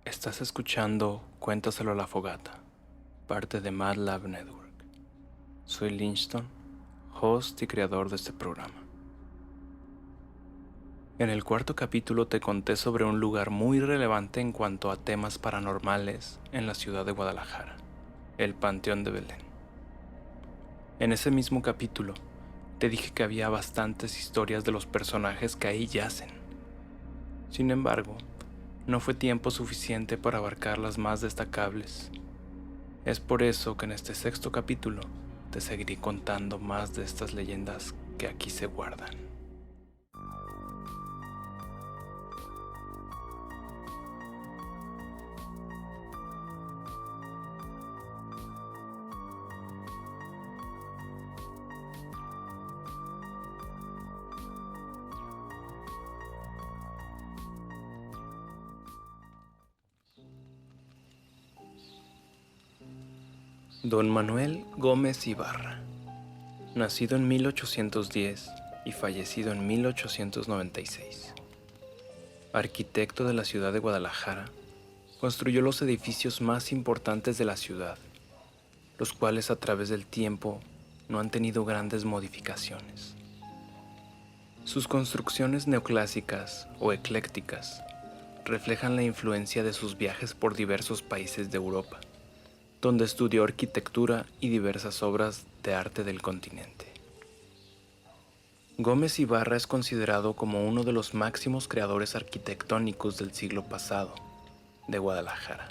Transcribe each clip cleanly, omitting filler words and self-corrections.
Estás escuchando Cuéntaselo a la Fogata, parte de Mad Lab Network. Soy Lynchton, host y creador de este programa. En el cuarto capítulo te conté sobre un lugar muy relevante en cuanto a temas paranormales en la ciudad de Guadalajara, el Panteón de Belén. En ese mismo capítulo te dije que había bastantes historias de los personajes que ahí yacen. Sin embargo, no fue tiempo suficiente para abarcar las más destacables. Es por eso que en este sexto capítulo te seguiré contando más de estas leyendas que aquí se guardan. Don Manuel Gómez Ibarra, nacido en 1810 y fallecido en 1896. Arquitecto de la ciudad de Guadalajara, construyó los edificios más importantes de la ciudad, los cuales a través del tiempo no han tenido grandes modificaciones. Sus construcciones neoclásicas o eclécticas reflejan la influencia de sus viajes por diversos países de Europa, donde estudió arquitectura y diversas obras de arte del continente. Gómez Ibarra es considerado como uno de los máximos creadores arquitectónicos del siglo pasado de Guadalajara.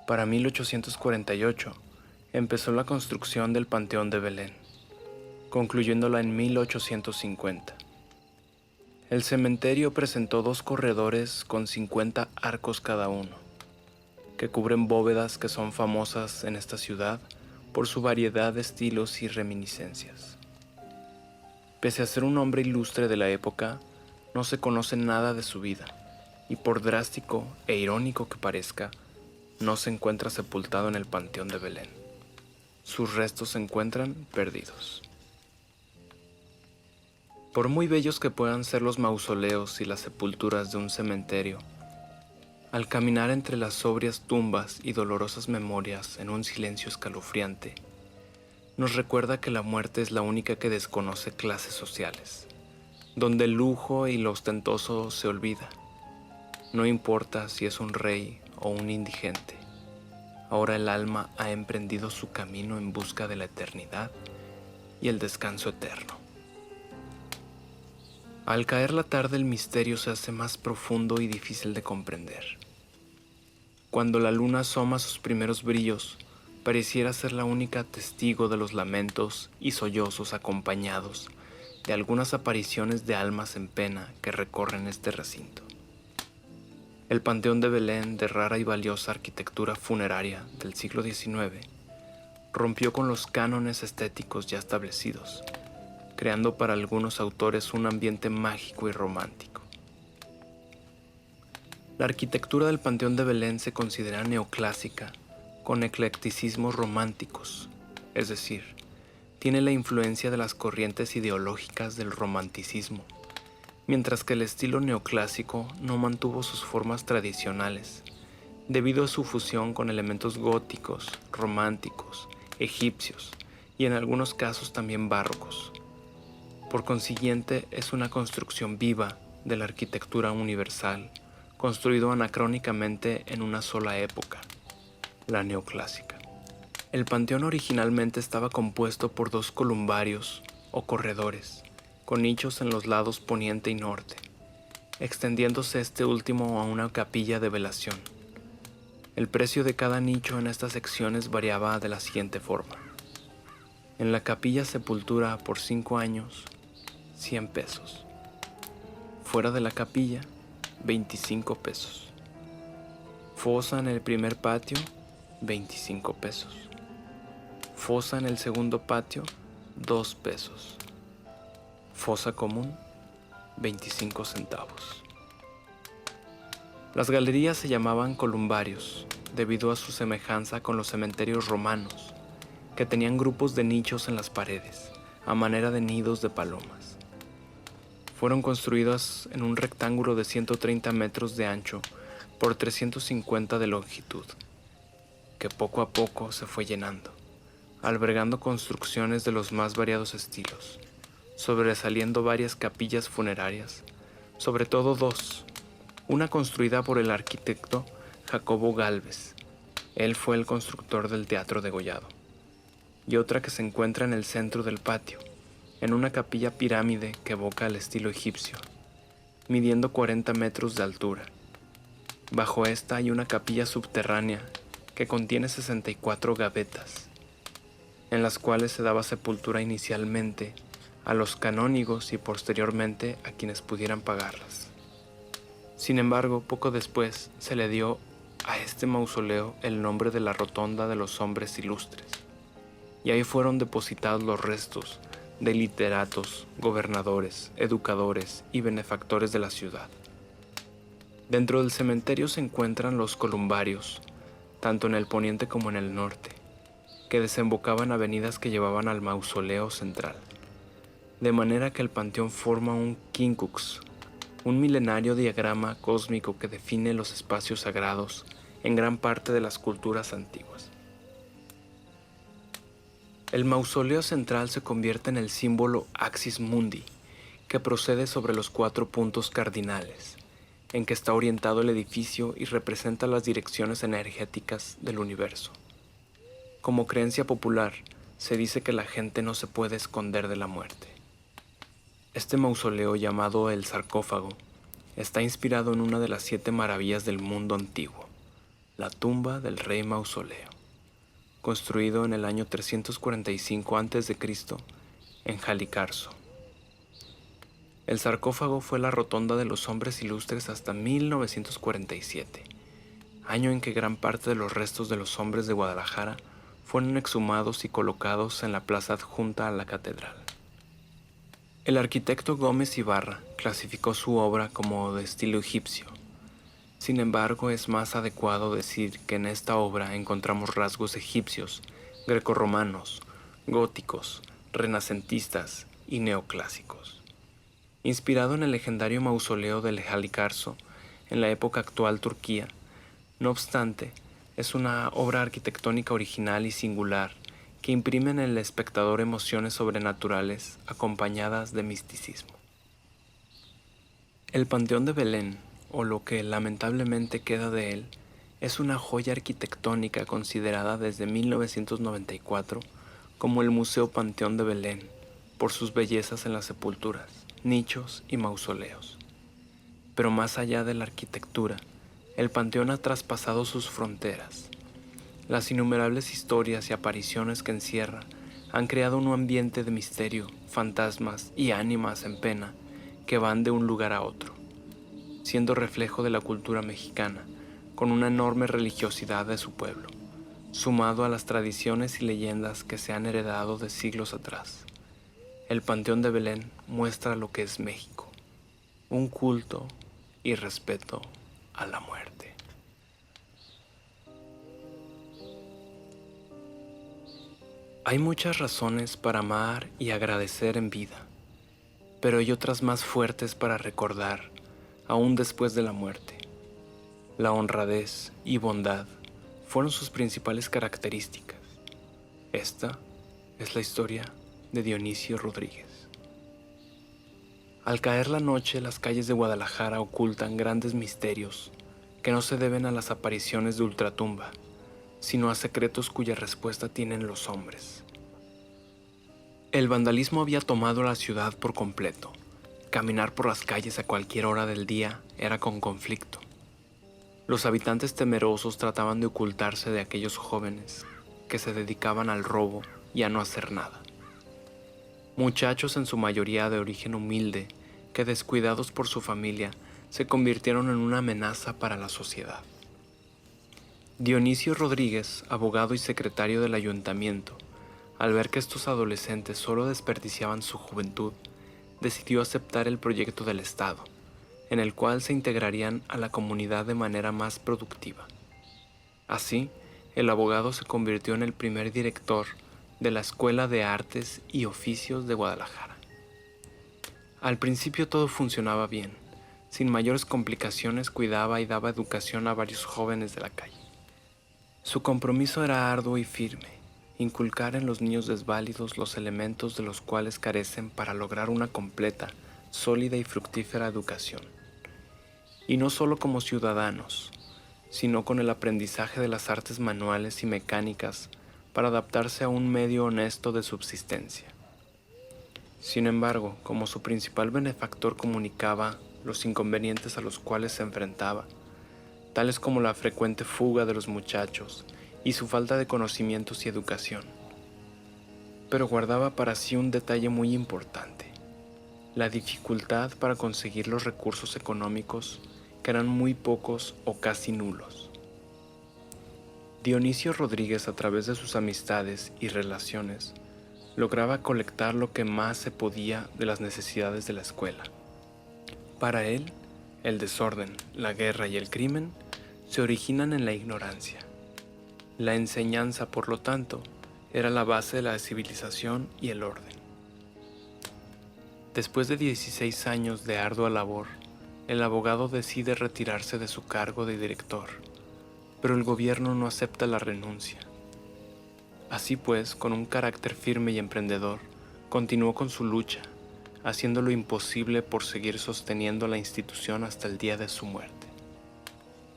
Para 1848 empezó la construcción del Panteón de Belén, concluyéndola en 1850. El cementerio presentó 2 corredores con 50 arcos cada uno, que cubren bóvedas que son famosas en esta ciudad por su variedad de estilos y reminiscencias. Pese a ser un hombre ilustre de la época, no se conoce nada de su vida, y por drástico e irónico que parezca, no se encuentra sepultado en el Panteón de Belén. Sus restos se encuentran perdidos. Por muy bellos que puedan ser los mausoleos y las sepulturas de un cementerio, al caminar entre las sobrias tumbas y dolorosas memorias en un silencio escalofriante, nos recuerda que la muerte es la única que desconoce clases sociales, donde el lujo y lo ostentoso se olvida. No importa si es un rey o un indigente, ahora el alma ha emprendido su camino en busca de la eternidad y el descanso eterno. Al caer la tarde el misterio se hace más profundo y difícil de comprender. Cuando la luna asoma sus primeros brillos, pareciera ser la única testigo de los lamentos y sollozos acompañados de algunas apariciones de almas en pena que recorren este recinto. El Panteón de Belén, de rara y valiosa arquitectura funeraria del siglo XIX, rompió con los cánones estéticos ya establecidos, creando para algunos autores un ambiente mágico y romántico. La arquitectura del Panteón de Belén se considera neoclásica, con eclecticismos románticos, es decir, tiene la influencia de las corrientes ideológicas del romanticismo, mientras que el estilo neoclásico no mantuvo sus formas tradicionales, debido a su fusión con elementos góticos, románticos, egipcios y en algunos casos también barrocos. Por consiguiente, es una construcción viva de la arquitectura universal, construido anacrónicamente en una sola época, la neoclásica. El panteón originalmente estaba compuesto por 2 columbarios o corredores, con nichos en los lados poniente y norte, extendiéndose este último a una capilla de velación. El precio de cada nicho en estas secciones variaba de la siguiente forma. En la capilla sepultura por 5 años, 100 pesos. Fuera de la capilla, 25 pesos. Fosa en el primer patio, 25 pesos. Fosa en el segundo patio, 2 pesos. Fosa común, 25 centavos. Las galerías se llamaban columbarios, debido a su semejanza con los cementerios romanos, que tenían grupos de nichos en las paredes, a manera de nidos de palomas. Fueron construidas en un rectángulo de 130 metros de ancho por 350 de longitud, que poco a poco se fue llenando, albergando construcciones de los más variados estilos, sobresaliendo varias capillas funerarias, sobre todo dos, una construida por el arquitecto Jacobo Gálvez, él fue el constructor del Teatro Degollado, y otra que se encuentra en el centro del patio, en una capilla pirámide que evoca el estilo egipcio, midiendo 40 metros de altura. Bajo esta hay una capilla subterránea que contiene 64 gavetas, en las cuales se daba sepultura inicialmente a los canónigos y posteriormente a quienes pudieran pagarlas. Sin embargo, poco después se le dio a este mausoleo el nombre de la Rotonda de los Hombres Ilustres, y ahí fueron depositados los restos de literatos, gobernadores, educadores y benefactores de la ciudad. Dentro del cementerio se encuentran los columbarios, tanto en el poniente como en el norte, que desembocaban avenidas que llevaban al mausoleo central, de manera que el panteón forma un quincux, un milenario diagrama cósmico que define los espacios sagrados en gran parte de las culturas antiguas. El mausoleo central se convierte en el símbolo Axis Mundi, que procede sobre los 4 puntos cardinales, en que está orientado el edificio y representa las direcciones energéticas del universo. Como creencia popular, se dice que la gente no se puede esconder de la muerte. Este mausoleo, llamado el sarcófago, está inspirado en una de las 7 maravillas del mundo antiguo, la tumba del rey mausoleo, construido en el año 345 a.C. en Halicarso. El sarcófago fue la rotonda de los hombres ilustres hasta 1947, año en que gran parte de los restos de los hombres de Guadalajara fueron exhumados y colocados en la plaza adjunta a la catedral. El arquitecto Gómez Ibarra clasificó su obra como de estilo egipcio. Sin embargo, es más adecuado decir que en esta obra encontramos rasgos egipcios, grecorromanos, góticos, renacentistas y neoclásicos. Inspirado en el legendario mausoleo del Halicarso en la época actual Turquía, no obstante, es una obra arquitectónica original y singular que imprime en el espectador emociones sobrenaturales acompañadas de misticismo. El Panteón de Belén, o lo que lamentablemente queda de él, es una joya arquitectónica considerada desde 1994 como el Museo Panteón de Belén por sus bellezas en las sepulturas, nichos y mausoleos. Pero más allá de la arquitectura, el panteón ha traspasado sus fronteras. Las innumerables historias y apariciones que encierra han creado un ambiente de misterio, fantasmas y ánimas en pena que van de un lugar a otro, siendo reflejo de la cultura mexicana, con una enorme religiosidad de su pueblo, sumado a las tradiciones y leyendas que se han heredado de siglos atrás. El Panteón de Belén muestra lo que es México, un culto y respeto a la muerte. Hay muchas razones para amar y agradecer en vida, pero hay otras más fuertes para recordar, aún después de la muerte. La honradez y bondad fueron sus principales características. Esta es la historia de Dionisio Rodríguez. Al caer la noche, las calles de Guadalajara ocultan grandes misterios que no se deben a las apariciones de ultratumba, sino a secretos cuya respuesta tienen los hombres. El vandalismo había tomado la ciudad por completo. Caminar por las calles a cualquier hora del día era con conflicto. Los habitantes temerosos trataban de ocultarse de aquellos jóvenes que se dedicaban al robo y a no hacer nada. Muchachos en su mayoría de origen humilde, que descuidados por su familia, se convirtieron en una amenaza para la sociedad. Dionisio Rodríguez, abogado y secretario del ayuntamiento, al ver que estos adolescentes solo desperdiciaban su juventud, decidió aceptar el proyecto del Estado, en el cual se integrarían a la comunidad de manera más productiva. Así, el abogado se convirtió en el primer director de la Escuela de Artes y Oficios de Guadalajara. Al principio todo funcionaba bien, Sin mayores complicaciones cuidaba y daba educación a varios jóvenes de la calle. Su compromiso era arduo y firme: inculcar en los niños desválidos los elementos de los cuales carecen para lograr una completa, sólida y fructífera educación. Y no solo como ciudadanos, sino con el aprendizaje de las artes manuales y mecánicas para adaptarse a un medio honesto de subsistencia. Sin embargo, como su principal benefactor comunicaba los inconvenientes a los cuales se enfrentaba, tales como la frecuente fuga de los muchachos y su falta de conocimientos y educación. Pero guardaba para sí un detalle muy importante: la dificultad para conseguir los recursos económicos, que eran muy pocos o casi nulos. Dionisio Rodríguez, a través de sus amistades y relaciones, lograba colectar lo que más se podía de las necesidades de la escuela. Para él, el desorden, la guerra y el crimen se originan en la ignorancia. La enseñanza, por lo tanto, era la base de la civilización y el orden. Después de 16 años de ardua labor, el abogado decide retirarse de su cargo de director, pero el gobierno no acepta la renuncia. Así pues, con un carácter firme y emprendedor, continuó con su lucha, haciendo lo imposible por seguir sosteniendo la institución hasta el día de su muerte.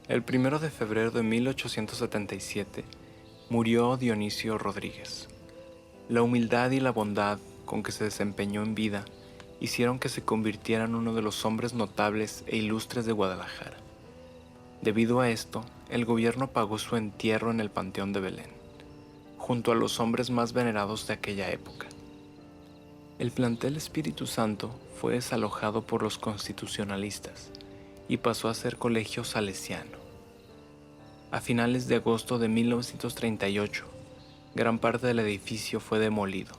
El 1 de febrero de 1877 murió Dionisio Rodríguez. La humildad y la bondad con que se desempeñó en vida hicieron que se convirtiera en uno de los hombres notables e ilustres de Guadalajara. Debido a esto, el gobierno pagó su entierro en el Panteón de Belén, junto a los hombres más venerados de aquella época. El plantel Espíritu Santo fue desalojado por los constitucionalistas y pasó a ser colegio salesiano. A finales de agosto de 1938, gran parte del edificio fue demolido,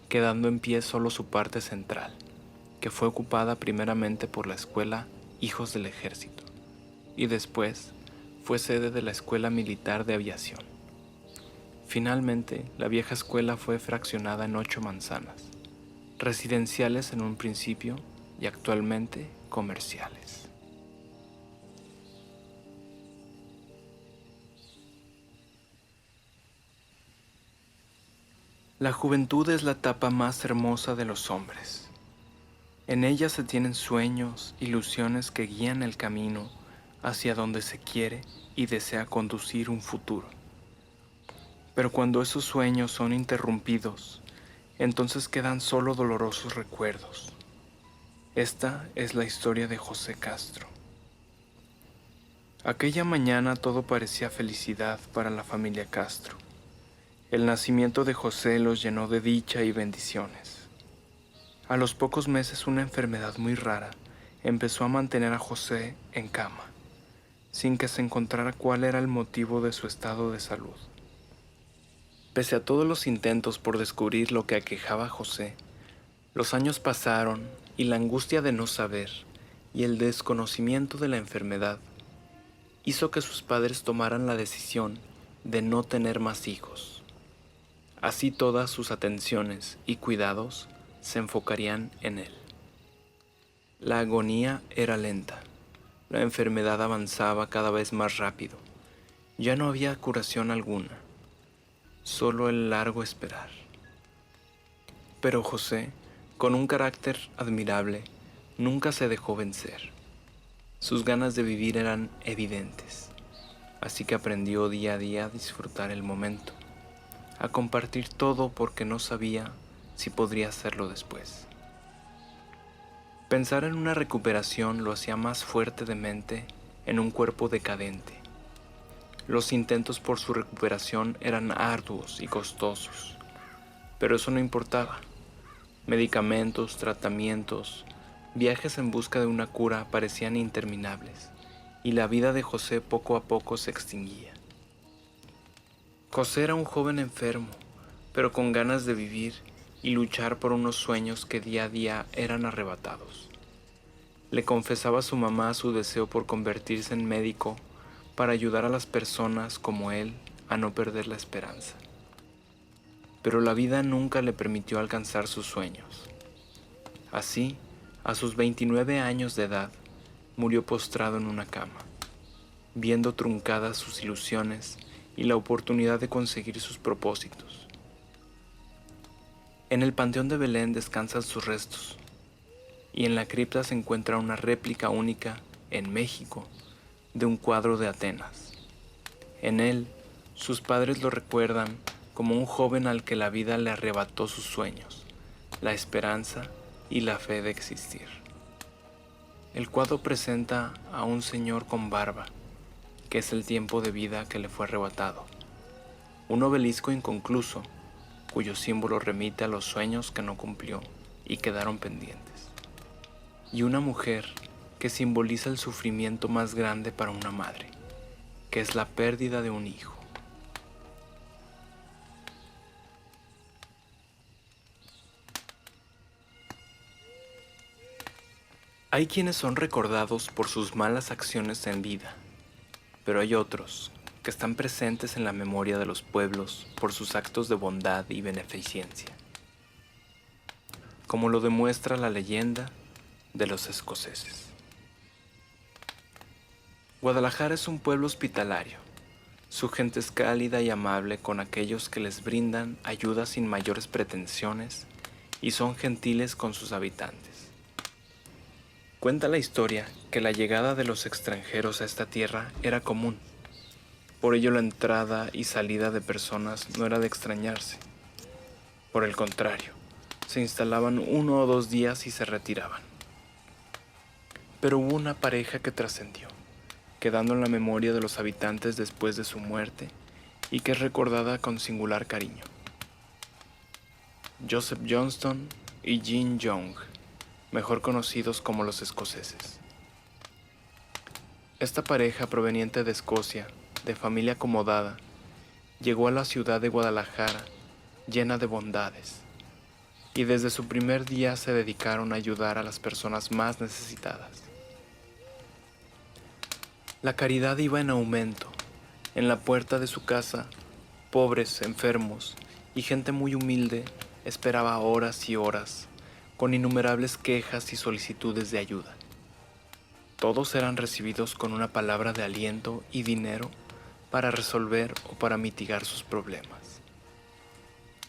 quedando en pie solo su parte central, que fue ocupada primeramente por la escuela Hijos del Ejército y después fue sede de la Escuela Militar de Aviación. Finalmente, la vieja escuela fue fraccionada en 8 manzanas, residenciales en un principio y actualmente comerciales. La juventud es la etapa más hermosa de los hombres. En ella se tienen sueños, ilusiones que guían el camino hacia donde se quiere y desea conducir un futuro. Pero cuando esos sueños son interrumpidos, entonces quedan solo dolorosos recuerdos. Esta es la historia de José Castro. Aquella mañana todo parecía felicidad para la familia Castro. El nacimiento de José los llenó de dicha y bendiciones. A los pocos meses una enfermedad muy rara empezó a mantener a José en cama, sin que se encontrara cuál era el motivo de su estado de salud. Pese a todos los intentos por descubrir lo que aquejaba a José, los años pasaron y la angustia de no saber y el desconocimiento de la enfermedad hizo que sus padres tomaran la decisión de no tener más hijos. Así todas sus atenciones y cuidados se enfocarían en él. La agonía era lenta. La enfermedad avanzaba cada vez más rápido. Ya no había curación alguna, solo el largo esperar. Pero José, con un carácter admirable, nunca se dejó vencer. Sus ganas de vivir eran evidentes, así que aprendió día a día a disfrutar el momento, a compartir todo porque no sabía si podría hacerlo después. Pensar en una recuperación lo hacía más fuerte de mente en un cuerpo decadente. Los intentos por su recuperación eran arduos y costosos, pero eso no importaba. Medicamentos, tratamientos, viajes en busca de una cura parecían interminables, y la vida de José poco a poco se extinguía. José era un joven enfermo, pero con ganas de vivir y luchar por unos sueños que día a día eran arrebatados. Le confesaba a su mamá su deseo por convertirse en médico para ayudar a las personas como él a no perder la esperanza. Pero la vida nunca le permitió alcanzar sus sueños. Así, a sus 29 años de edad, murió postrado en una cama, viendo truncadas sus ilusiones y la oportunidad de conseguir sus propósitos. En el Panteón de Belén descansan sus restos, y en la cripta se encuentra una réplica única, en México, de un cuadro de Atenas. En él, sus padres lo recuerdan como un joven al que la vida le arrebató sus sueños, la esperanza y la fe de existir. El cuadro presenta a un señor con barba, que es el tiempo de vida que le fue arrebatado, un obelisco inconcluso, cuyo símbolo remite a los sueños que no cumplió y quedaron pendientes, y una mujer que simboliza el sufrimiento más grande para una madre, que es la pérdida de un hijo. Hay quienes son recordados por sus malas acciones en vida, pero hay otros que están presentes en la memoria de los pueblos por sus actos de bondad y beneficencia, como lo demuestra la leyenda de los escoceses. Guadalajara es un pueblo hospitalario. Su gente es cálida y amable con aquellos que les brindan ayuda sin mayores pretensiones y son gentiles con sus habitantes. Cuenta la historia que la llegada de los extranjeros a esta tierra era común. Por ello la entrada y salida de personas no era de extrañarse. Por el contrario, se instalaban 1 o 2 días y se retiraban. Pero hubo una pareja que trascendió, quedando en la memoria de los habitantes después de su muerte y que es recordada con singular cariño. Joseph Johnston y Jean Young, mejor conocidos como los escoceses. Esta pareja proveniente de Escocia, de familia acomodada, llegó a la ciudad de Guadalajara llena de bondades, y desde su primer día se dedicaron a ayudar a las personas más necesitadas. La caridad iba en aumento. En la puerta de su casa, pobres, enfermos y gente muy humilde esperaba horas y horas, con innumerables quejas y solicitudes de ayuda. Todos eran recibidos con una palabra de aliento y dinero para resolver o para mitigar sus problemas.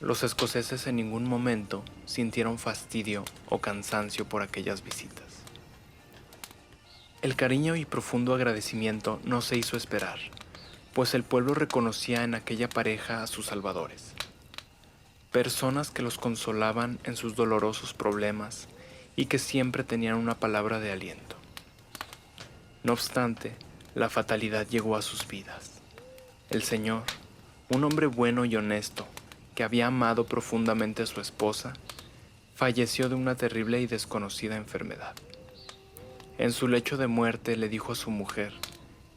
Los escoceses en ningún momento sintieron fastidio o cansancio por aquellas visitas. El cariño y profundo agradecimiento no se hizo esperar, pues el pueblo reconocía en aquella pareja a sus salvadores, personas que los consolaban en sus dolorosos problemas y que siempre tenían una palabra de aliento. No obstante, la fatalidad llegó a sus vidas. El Señor, un hombre bueno y honesto, que había amado profundamente a su esposa, falleció de una terrible y desconocida enfermedad. En su lecho de muerte le dijo a su mujer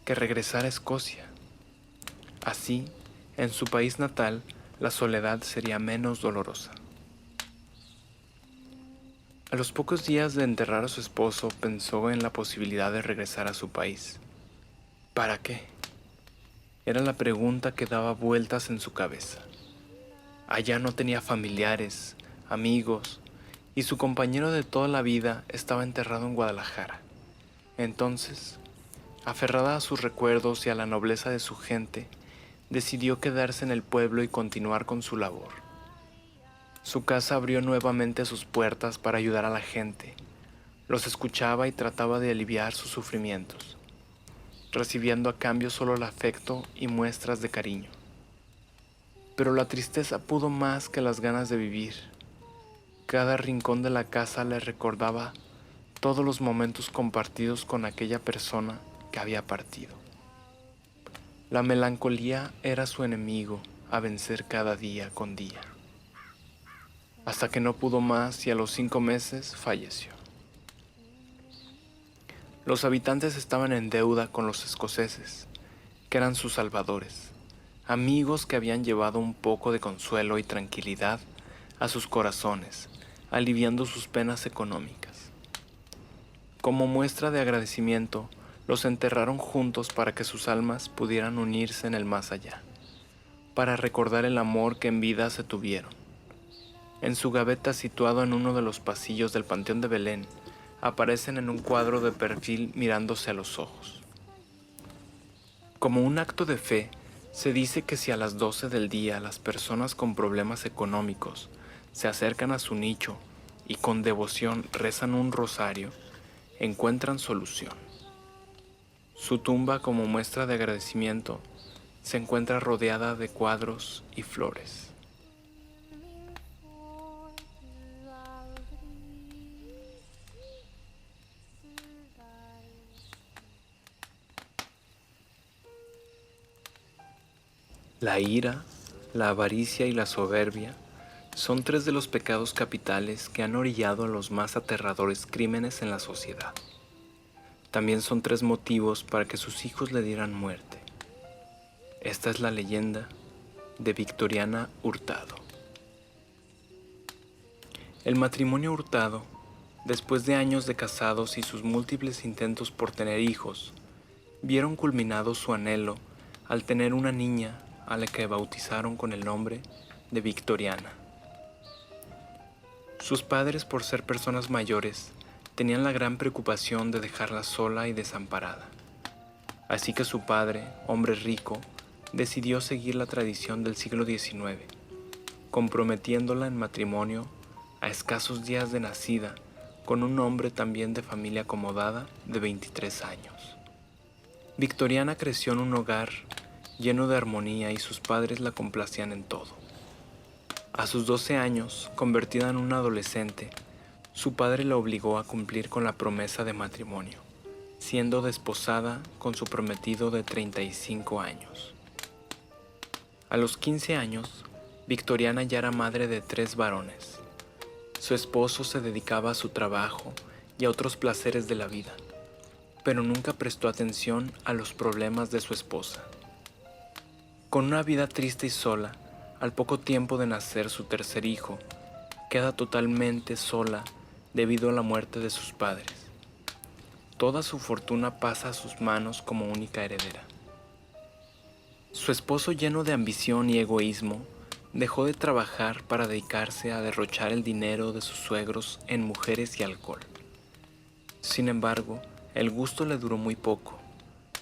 que regresara a Escocia. Así, en su país natal, la soledad sería menos dolorosa. A los pocos días de enterrar a su esposo, pensó en la posibilidad de regresar a su país. ¿Para qué? Era la pregunta que daba vueltas en su cabeza. Allá no tenía familiares, amigos, y su compañero de toda la vida estaba enterrado en Guadalajara. Entonces, aferrada a sus recuerdos y a la nobleza de su gente, decidió quedarse en el pueblo y continuar con su labor. Su casa abrió nuevamente sus puertas para ayudar a la gente. Los escuchaba y trataba de aliviar sus sufrimientos, recibiendo a cambio solo el afecto y muestras de cariño. Pero la tristeza pudo más que las ganas de vivir. Cada rincón de la casa le recordaba todos los momentos compartidos con aquella persona que había partido. La melancolía era su enemigo a vencer cada día con día, hasta que no pudo más y a los 5 meses falleció. Los habitantes estaban en deuda con los escoceses, que eran sus salvadores, amigos que habían llevado un poco de consuelo y tranquilidad a sus corazones, aliviando sus penas económicas. Como muestra de agradecimiento, los enterraron juntos para que sus almas pudieran unirse en el más allá, para recordar el amor que en vida se tuvieron. En su gaveta situado en uno de los pasillos del Panteón de Belén, aparecen en un cuadro de perfil mirándose a los ojos. Como un acto de fe, se dice que si a las 12 del día las personas con problemas económicos se acercan a su nicho y con devoción rezan un rosario, encuentran solución. Su tumba, como muestra de agradecimiento, se encuentra rodeada de cuadros y flores. La ira, la avaricia y la soberbia son tres de los pecados capitales que han orillado a los más aterradores crímenes en la sociedad. También son tres motivos para que sus hijos le dieran muerte. Esta es la leyenda de Victoriana Hurtado. El matrimonio Hurtado, después de años de casados y sus múltiples intentos por tener hijos, vieron culminado su anhelo al tener una niña a la que bautizaron con el nombre de Victoriana. Sus padres, por ser personas mayores, tenían la gran preocupación de dejarla sola y desamparada. Así que su padre, hombre rico, decidió seguir la tradición del siglo XIX, comprometiéndola en matrimonio a escasos días de nacida con un hombre también de familia acomodada de 23 años. Victoriana creció en un hogar lleno de armonía y sus padres la complacían en todo. A sus 12 años, convertida en una adolescente, su padre la obligó a cumplir con la promesa de matrimonio, siendo desposada con su prometido de 35 años. A los 15 años, Victoriana ya era madre de 3 varones. Su esposo se dedicaba a su trabajo y a otros placeres de la vida, pero nunca prestó atención a los problemas de su esposa. Con una vida triste y sola, al poco tiempo de nacer su tercer hijo, queda totalmente sola debido a la muerte de sus padres. Toda su fortuna pasa a sus manos como única heredera. Su esposo, lleno de ambición y egoísmo, dejó de trabajar para dedicarse a derrochar el dinero de sus suegros en mujeres y alcohol. Sin embargo, el gusto le duró muy poco,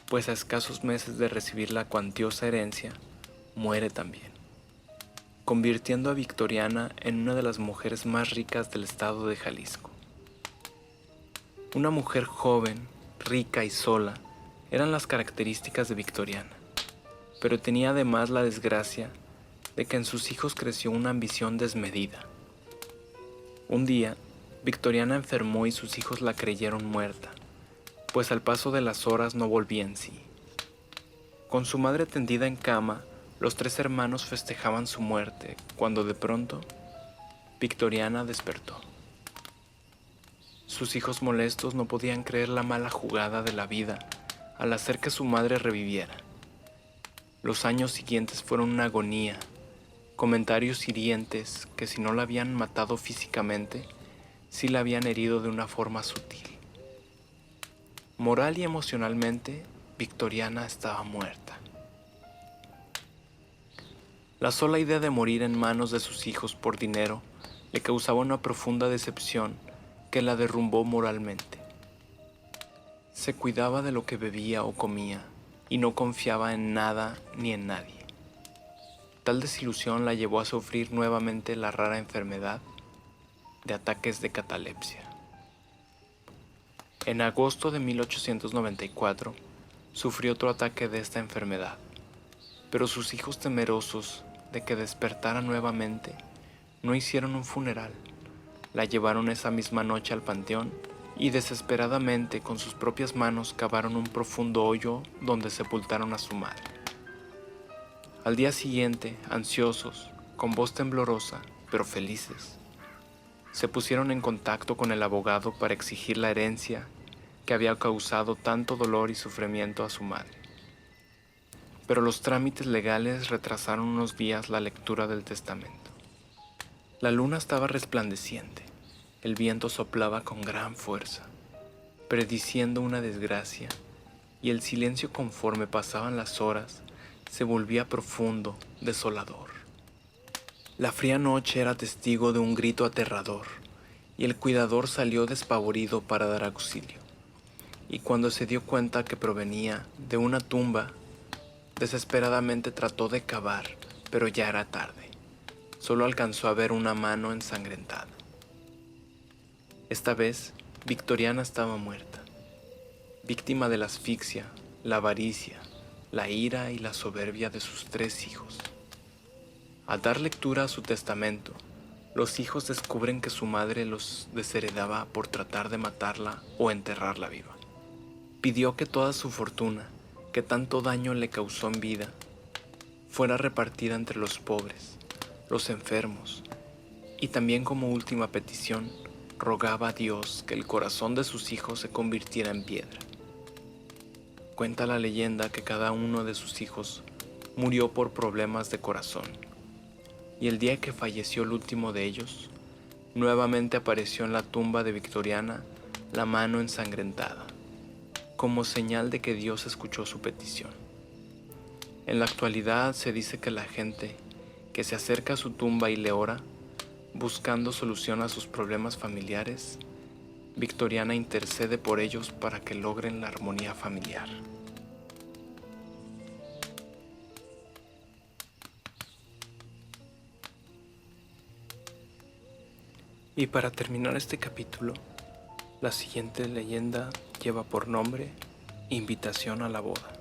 pues a escasos meses de recibir la cuantiosa herencia, muere también, convirtiendo a Victoriana en una de las mujeres más ricas del estado de Jalisco. Una mujer joven, rica y sola eran las características de Victoriana, pero tenía además la desgracia de que en sus hijos creció una ambición desmedida. Un día, Victoriana enfermó y sus hijos la creyeron muerta, pues al paso de las horas no volvía en sí. Con su madre tendida en cama, los 3 hermanos festejaban su muerte, cuando de pronto, Victoriana despertó. Sus hijos molestos no podían creer la mala jugada de la vida al hacer que su madre reviviera. Los años siguientes fueron una agonía, comentarios hirientes que si no la habían matado físicamente, sí la habían herido de una forma sutil. Moral y emocionalmente, Victoriana estaba muerta. La sola idea de morir en manos de sus hijos por dinero le causaba una profunda decepción que la derrumbó moralmente. Se cuidaba de lo que bebía o comía y no confiaba en nada ni en nadie. Tal desilusión la llevó a sufrir nuevamente la rara enfermedad de ataques de catalepsia. En agosto de 1894 sufrió otro ataque de esta enfermedad, pero sus hijos, temerosos de que despertara nuevamente, no hicieron un funeral. La llevaron esa misma noche al panteón y desesperadamente con sus propias manos cavaron un profundo hoyo donde sepultaron a su madre. Al día siguiente, ansiosos, con voz temblorosa, pero felices, se pusieron en contacto con el abogado para exigir la herencia que había causado tanto dolor y sufrimiento a su madre. Pero los trámites legales retrasaron unos días la lectura del testamento. La luna estaba resplandeciente, el viento soplaba con gran fuerza, prediciendo una desgracia, y el silencio, conforme pasaban las horas, se volvía profundo, desolador. La fría noche era testigo de un grito aterrador, y el cuidador salió despavorido para dar auxilio. Y cuando se dio cuenta que provenía de una tumba, desesperadamente trató de cavar, pero ya era tarde. Solo alcanzó a ver una mano ensangrentada. Esta vez, Victoriana estaba muerta, víctima de la asfixia, la avaricia, la ira y la soberbia de sus 3 hijos. Al dar lectura a su testamento, los hijos descubren que su madre los desheredaba por tratar de matarla o enterrarla viva. Pidió que toda su fortuna, que tanto daño le causó en vida, fuera repartida entre los pobres, los enfermos, y también como última petición, rogaba a Dios que el corazón de sus hijos se convirtiera en piedra. Cuenta la leyenda que cada uno de sus hijos murió por problemas de corazón, y el día que falleció el último de ellos, nuevamente apareció en la tumba de Victoriana la mano ensangrentada, como señal de que Dios escuchó su petición. En la actualidad se dice que la gente que se acerca a su tumba y le ora, buscando solución a sus problemas familiares, Victoriana intercede por ellos para que logren la armonía familiar. Y para terminar este capítulo, la siguiente leyenda lleva por nombre Invitación a la boda.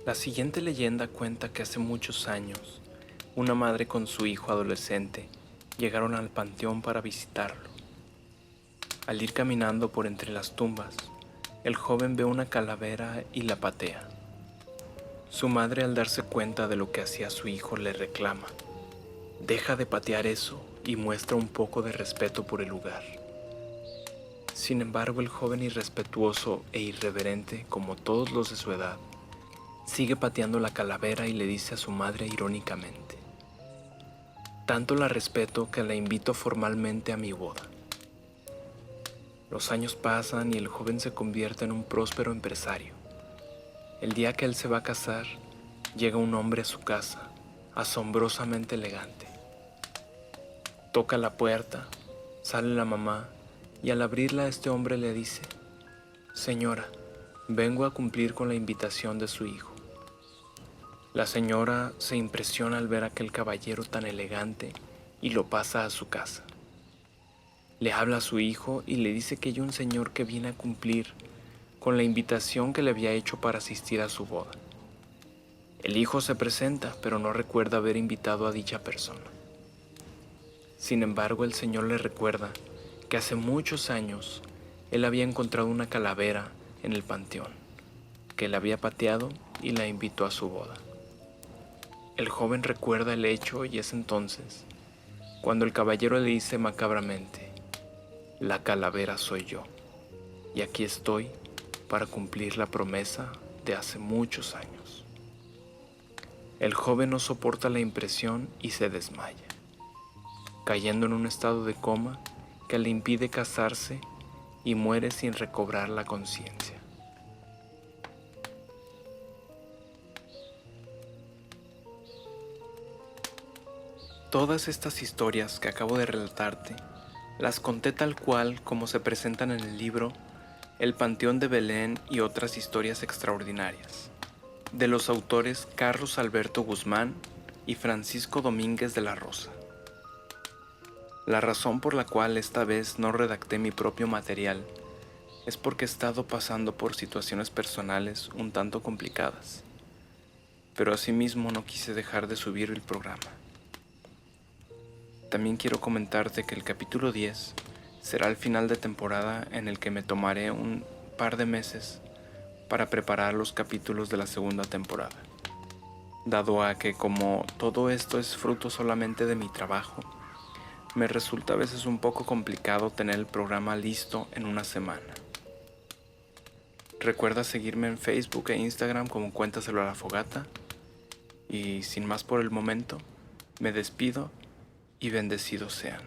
La siguiente leyenda cuenta que hace muchos años, una madre con su hijo adolescente llegaron al panteón para visitarlo. Al ir caminando por entre las tumbas, el joven ve una calavera y la patea. Su madre, al darse cuenta de lo que hacía su hijo, le reclama: deja de patear eso y muestra un poco de respeto por el lugar. Sin embargo, el joven, irrespetuoso e irreverente como todos los de su edad, sigue pateando la calavera y le dice a su madre irónicamente: tanto la respeto que la invito formalmente a mi boda. Los años pasan y el joven se convierte en un próspero empresario. El día que él se va a casar, llega un hombre a su casa, asombrosamente elegante. Toca la puerta, sale la mamá y al abrirla este hombre le dice: señora, vengo a cumplir con la invitación de su hijo. La señora se impresiona al ver a aquel caballero tan elegante y lo pasa a su casa. Le habla a su hijo y le dice que hay un señor que viene a cumplir con la invitación que le había hecho para asistir a su boda. El hijo se presenta, pero no recuerda haber invitado a dicha persona. Sin embargo, el señor le recuerda que hace muchos años él había encontrado una calavera en el panteón, que la había pateado y la invitó a su boda. El joven recuerda el hecho y es entonces cuando el caballero le dice macabramente: la calavera soy yo, y aquí estoy para cumplir la promesa de hace muchos años. El joven no soporta la impresión y se desmaya, cayendo en un estado de coma que le impide casarse y muere sin recobrar la conciencia. Todas estas historias que acabo de relatarte las conté tal cual como se presentan en el libro El Panteón de Belén y otras historias extraordinarias, de los autores Carlos Alberto Guzmán y Francisco Domínguez de la Rosa. La razón por la cual esta vez no redacté mi propio material es porque he estado pasando por situaciones personales un tanto complicadas, pero asimismo no quise dejar de subir el programa. También quiero comentarte que el capítulo 10 será el final de temporada en el que me tomaré un par de meses para preparar los capítulos de la segunda temporada, dado a que como todo esto es fruto solamente de mi trabajo, me resulta a veces un poco complicado tener el programa listo en una semana. Recuerda seguirme en Facebook e Instagram como Cuéntaselo a la Fogata, y sin más por el momento, me despido y bendecidos sean.